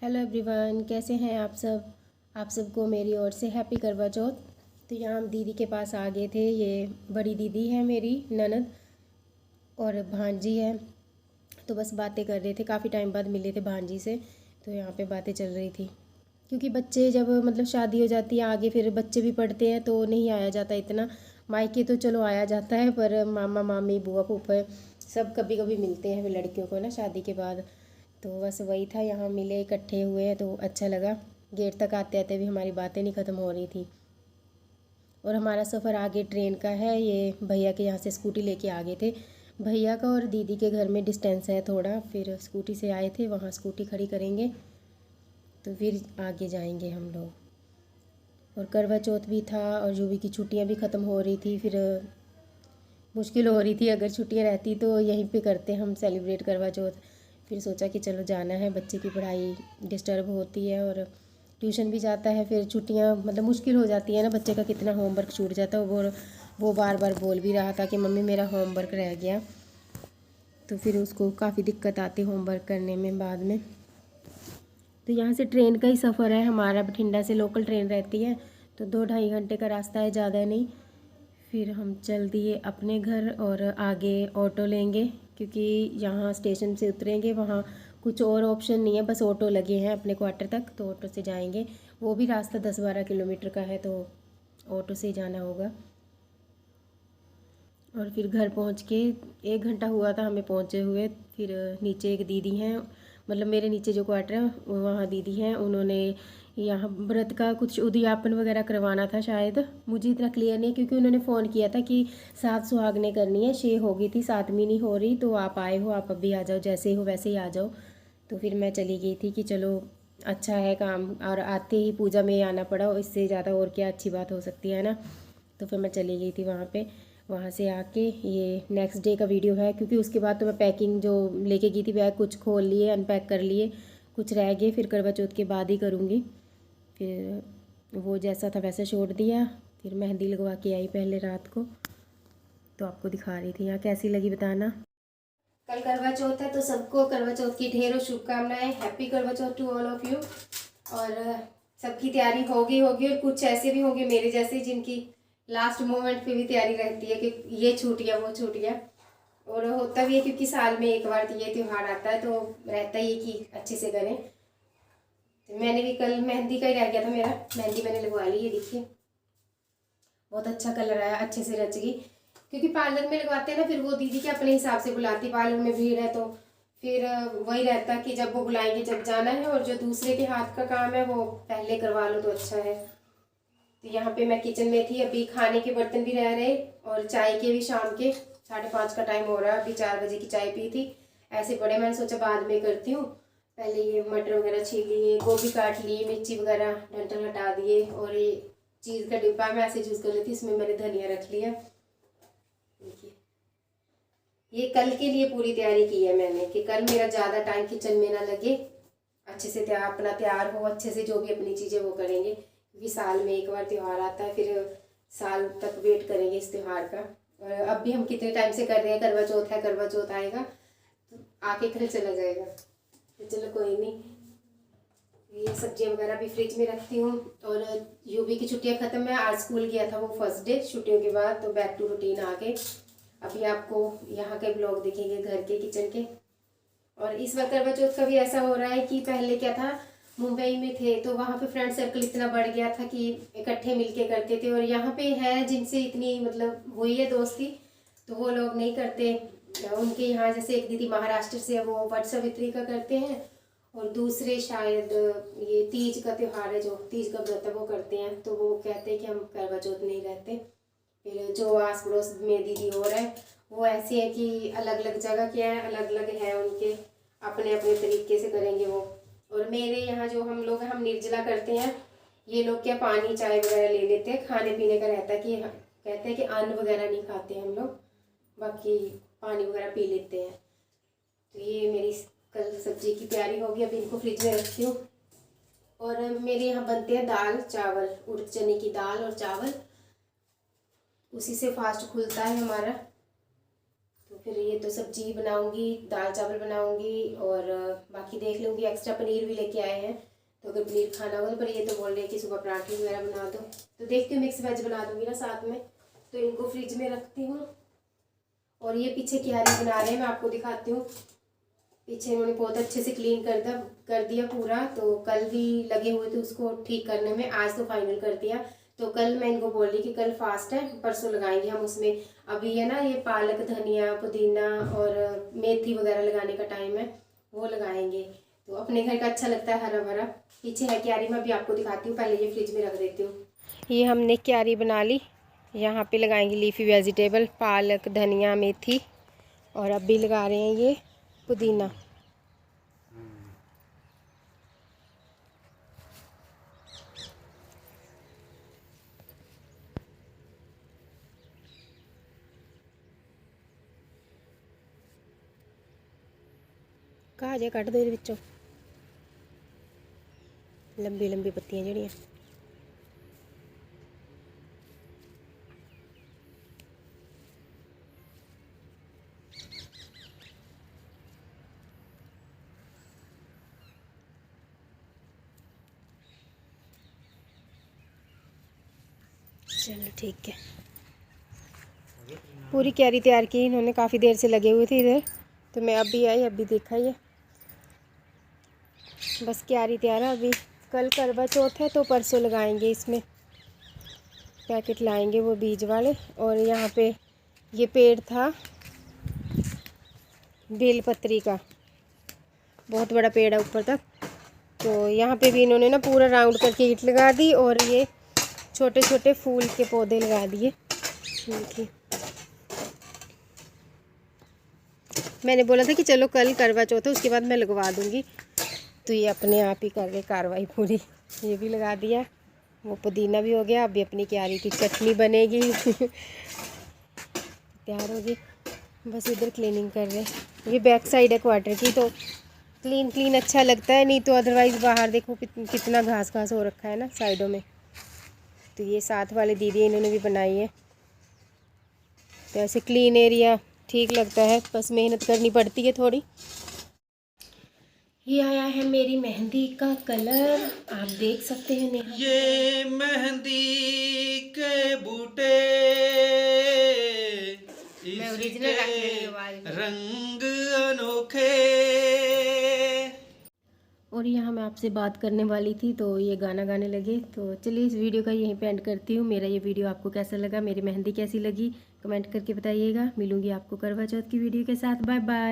Hello everyone, कैसे हैं आप सब। आप सबको मेरी ओर से हैप्पी करवा चौथ। तो यहाँ हम दीदी के पास आ गए थे। ये बड़ी दीदी है मेरी ननद और भांजी है। तो बस बातें कर रहे थे, काफ़ी टाइम बाद मिले थे भांजी से। तो यहाँ पे बातें चल रही थी, क्योंकि बच्चे जब मतलब शादी हो जाती है आगे, फिर बच्चे भी पढ़ते हैं तो नहीं आया जाता इतना। मायके तो चलो आया जाता है, पर मामा मामी बुआ फूफा सब कभी कभी मिलते हैं फिर लड़कियों को ना शादी के बाद। तो बस वही था, यहाँ मिले इकट्ठे हुए तो अच्छा लगा। गेट तक आते आते भी हमारी बातें नहीं ख़त्म हो रही थी। और हमारा सफ़र आगे ट्रेन का है। ये भैया के यहाँ से स्कूटी लेके आ गए थे। भैया का और दीदी के घर में डिस्टेंस है थोड़ा, फिर स्कूटी से आए थे, वहाँ स्कूटी खड़ी करेंगे तो फिर आगे जाएंगे हम लोग। और करवा चौथ भी था और यूवी की छुट्टियाँ भी ख़त्म हो रही थी। फिर मुश्किल हो रही थी, अगर छुट्टियाँ रहती तो यहीं पे करते हम सेलिब्रेट करवा चौथ। फिर सोचा कि चलो जाना है, बच्चे की पढ़ाई डिस्टर्ब होती है और ट्यूशन भी जाता है। फिर छुट्टियाँ मतलब मुश्किल हो जाती है ना, बच्चे का कितना होमवर्क छूट जाता है। वो बार बार बोल भी रहा था कि मम्मी मेरा होमवर्क रह गया। तो फिर उसको काफ़ी दिक्कत आती होमवर्क करने में बाद में। तो यहाँ से ट्रेन का ही सफ़र है हमारा, बठिंडा से लोकल ट्रेन रहती है तो 2-2.5 घंटे का रास्ता है, ज़्यादा नहीं। फिर हम चल दिए अपने घर और आगे ऑटो लेंगे, क्योंकि यहाँ स्टेशन से उतरेंगे वहाँ कुछ और ऑप्शन नहीं है, बस ऑटो लगे हैं अपने क्वार्टर तक, तो ऑटो से जाएंगे। वो भी रास्ता 10-12 किलोमीटर का है, तो ऑटो से ही जाना होगा। और फिर घर पहुँच के 1 घंटा हुआ था हमें पहुँचे हुए। फिर नीचे एक दीदी हैं, मतलब मेरे नीचे जो क्वार्टर है वहाँ दीदी हैं, उन्होंने यहाँ व्रत का कुछ उद्यापन वगैरह करवाना था शायद, मुझे इतना क्लियर नहीं, क्योंकि उन्होंने फ़ोन किया था कि 7 सुहागनें करनी है, 6 हो गई थी, 7वीं नहीं हो रही, तो आप आए हो, आप अभी आ जाओ, जैसे हो वैसे ही आ जाओ। तो फिर मैं चली गई थी कि चलो अच्छा है काम, और आते ही पूजा में आना पड़ा, इससे ज़्यादा और क्या अच्छी बात हो सकती है ना। तो फिर मैं चली गई थी वहाँ पे। वहाँ से आके ये नेक्स्ट डे का वीडियो है, क्योंकि उसके बाद तो मैं पैकिंग जो लेके गई थी बैग कुछ खोल लिए, अनपैक कर लिए, कुछ रह गए, फिर करवा चौथ के बाद ही करूँगी। फिर वो जैसा था वैसा छोड़ दिया। फिर मेहंदी लगवा के आई पहले रात को, तो आपको दिखा रही थी। यहाँ कैसी लगी बताना। कल करवा चौथ है तो सबको करवा चौथ की ढेरों शुभकामनाएं। हैप्पी करवा चौथ टू ऑल ऑफ यू। और सबकी तैयारी होगी और कुछ ऐसे भी होंगे मेरे जैसे जिनकी लास्ट मोमेंट पे भी तैयारी रहती है कि ये छूट गया वो छूट गया। और होता भी है क्योंकि साल में एक बार ये त्यौहार आता है, तो रहता ही है कि अच्छे से करें। तो मैंने भी कल मेहंदी का ही रह गया था मेरा, मेहंदी मैंने लगवा ली, ये देखिए बहुत अच्छा कलर आया, अच्छे से रच गई। क्योंकि पार्लर में लगवाते हैं ना, फिर वो दीदी के अपने हिसाब से बुलाती, पार्लर में भीड़ है तो फिर वही रहता कि जब वो बुलाएंगे जब जाना है, और जो दूसरे के हाथ का काम है वो पहले करवा लो तो अच्छा है। तो यहाँ पे मैं किचन में थी, अभी खाने के बर्तन भी रह रहे और चाय के भी, शाम के 5:30 का टाइम हो रहा है, अभी 4 बजे की चाय पी थी। ऐसे पड़े, मैंने सोचा बाद में करती हूँ। पहले ये मटर वगैरह छील लिए, गोभी काट ली, मिर्ची वगैरह डंठल हटा दिए, और ये चीज़ का डिब्बा मैं ऐसे यूज़ कर लेती, इसमें मैंने धनिया रख लिया। देखिए ये कल के लिए पूरी तैयारी की है मैंने, कि कल मेरा ज़्यादा टाइम किचन में ना लगे, अच्छे से अपना तैयार हो, अच्छे से जो भी अपनी चीज़ें वो करेंगे, क्योंकि साल में एक बार त्यौहार आता है, फिर साल तक वेट करेंगे इस त्यौहार का। और अब भी हम कितने टाइम से कर रहे हैं, करवा चौथ है, करवा चौथ आएगा तो आके कल चला जाएगा। तो चलो कोई नहीं, ये सब्जियां वगैरह भी फ्रिज में रखती हूँ। और यूवी की छुट्टियां ख़त्म है, आज स्कूल गया था वो फर्स्ट डे छुट्टियों के बाद, तो बैक टू रूटीन आ गए। अभी आपको यहाँ के ब्लॉग दिखेंगे घर के, किचन के। और इस बार करवा चौथ का भी ऐसा हो रहा है कि पहले क्या था, मुंबई में थे तो वहाँ पे फ्रेंड सर्कल इतना बढ़ गया था कि इकट्ठे मिलके करते थे, और यहाँ पे है जिनसे इतनी मतलब हुई है दोस्ती, तो वो लोग नहीं करते। उनके यहाँ जैसे एक दीदी महाराष्ट्र से है, वो वट सावित्री का करते हैं, और दूसरे शायद ये तीज का त्यौहार है, जो तीज का व्रत है वो करते हैं, तो वो कहते हैं कि हम करवा चौथ नहीं रहते। फिर जो आस पड़ोस में दीदी और है वो ऐसे है कि अलग अलग जगह के हैं, अलग अलग है उनके, अपने अपने तरीके से करेंगे वो। और मेरे यहाँ जो हम लोग हैं, हम निर्जला करते हैं, ये लोग क्या पानी चाय वगैरह ले लेते हैं, खाने पीने का रहता है कि कहते हैं कि अन्न वगैरह नहीं खाते हम लोग, बाकी पानी वगैरह पी लेते हैं। तो ये मेरी कल सब्जी की तैयारी होगी, अभी इनको फ्रिज में रखती हूँ। और मेरे यहाँ बनते हैं दाल चावल, उड़द चने की दाल और चावल, उसी से फास्ट खुलता है हमारा। तो फिर ये तो सब्जी बनाऊंगी, दाल चावल बनाऊंगी और बाकी देख लूँगी। एक्स्ट्रा पनीर भी लेके आए हैं, तो अगर पनीर खाना होगा, पर ये तो बोल रहे हैं कि सुबह पराठे वगैरह बना दो, तो देखती हूँ मिक्स वेज बना दूंगी ना साथ में। तो इनको फ्रिज में रखती हूँ। और ये पीछे क्यारी बना रहे हैं, मैं आपको दिखाती हूँ। पीछे इन्होंने बहुत अच्छे से क्लीन कर दिया पूरा। तो कल भी लगे हुए थे उसको ठीक करने में, आज तो फाइनल कर दिया। तो कल मैं इनको बोल रही कि कल फास्ट है, परसों लगाएंगे हम उसमें। अभी है ना ये पालक, धनिया, पुदीना और मेथी वगैरह लगाने का टाइम है, वो लगाएंगे। तो अपने घर का अच्छा लगता है, हरा भरा। पीछे है क्यारी, मैं अभी आपको दिखाती हूँ, पहले ये फ्रिज में रख देती हूँ। ये हमने क्यारी बना ली। यहाँ पे लगाएंगे लीफी वेजिटेबल, पालक, धनिया, मेथी, और अब भी लगा रहे हैं ये पुदीना। कहा जे कट दो ये विचों लंबी लंबी पत्तियां जड़ियाँ। चलो ठीक है, पूरी क्यारी तैयार की इन्होंने, काफ़ी देर से लगे हुए थे इधर। तो मैं अभी आई, अभी देखा ये बस क्यारी तैयार है। अभी कल करवा चौथ है, तो परसों लगाएंगे इसमें। पैकेट लाएंगे वो बीज वाले। और यहाँ पे ये पेड़ था बेलपत्री का, बहुत बड़ा पेड़ है ऊपर तक। तो यहाँ पे भी इन्होंने ना पूरा राउंड करके ईंट लगा दी, और ये छोटे छोटे फूल के पौधे लगा दिए। देखिए, मैंने बोला था कि चलो कल करवा चौथ है, उसके बाद मैं लगवा दूँगी। तो ये अपने आप ही कर रहे कार्रवाई पूरी। ये भी लगा दिया, वो पुदीना भी हो गया। अभी अपनी क्यारी की चटनी बनेगी तैयार होगी। बस इधर क्लीनिंग कर रहे हैं। ये बैक साइड है क्वार्टर की, तो क्लीन क्लीन अच्छा लगता है, नहीं तो अदरवाइज़ बाहर देखो कितना घास घास हो रखा है ना साइडों में। तो ये साथ वाले दीदी इन्होंने भी बनाई है। तो ऐसे क्लीन एरिया ठीक लगता है, बस मेहनत करनी पड़ती है थोड़ी। ये आया है मेरी मेहंदी का कलर, आप देख सकते हैं नेहा। ये मेहंदी के बूटे इसके रंग अनोखे। और यहाँ मैं आपसे बात करने वाली थी, तो ये गाना गाने लगे। तो चलिए इस वीडियो का यहीं पे एंड करती हूँ। मेरा ये वीडियो आपको कैसा लगा, मेरी मेहंदी कैसी लगी, कमेंट करके बताइएगा। मिलूंगी आपको करवा चौथ की वीडियो के साथ। Bye bye.